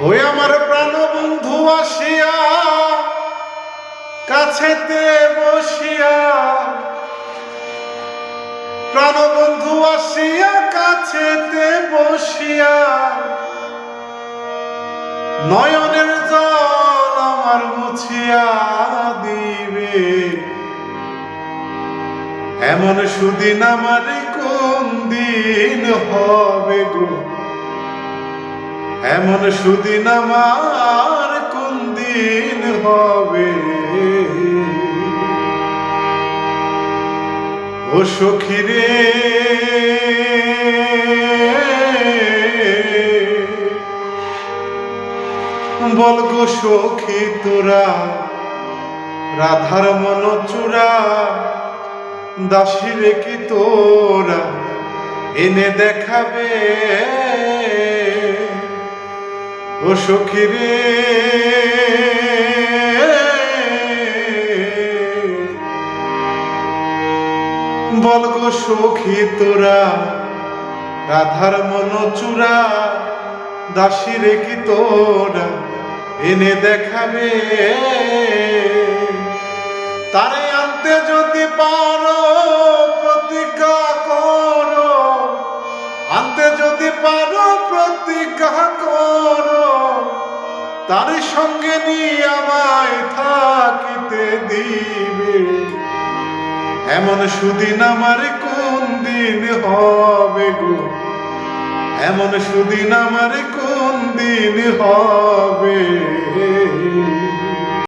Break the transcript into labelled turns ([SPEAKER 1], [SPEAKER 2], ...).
[SPEAKER 1] ওই আমার প্রাণ বন্ধু আসিয়া কাছেতে বসিয়া, প্রাণ বন্ধু আসিয়া কাছেতে বসিয়া, নয়নের জল আমার মুছিয়া দিবে। এমন সুদিন আমার কোন দিন হবে গো, এমন সুদিন আমার কোন দিন হবে। ও সখী রে বল গো সখী তোরা, রাধার মন চূড়া দাসী রে কি তোরা এনে দেখাবে। ও সখী রে বল গো সখী তোরা, রাধার মন চূড়া দাসী রে কি তোরা এনে দেখাবে। তারে আনতে যদি পারো প্রতিজ্ঞা করো, আনতে যদি পারো প্রতিজ্ঞা করো, তার সঙ্গে নিয়ে আমায় থাকিতে দিবে। এমন সুদিন আমার কোন দিন হবে গো, এমন সুদিন আমার কোন দিন হবে।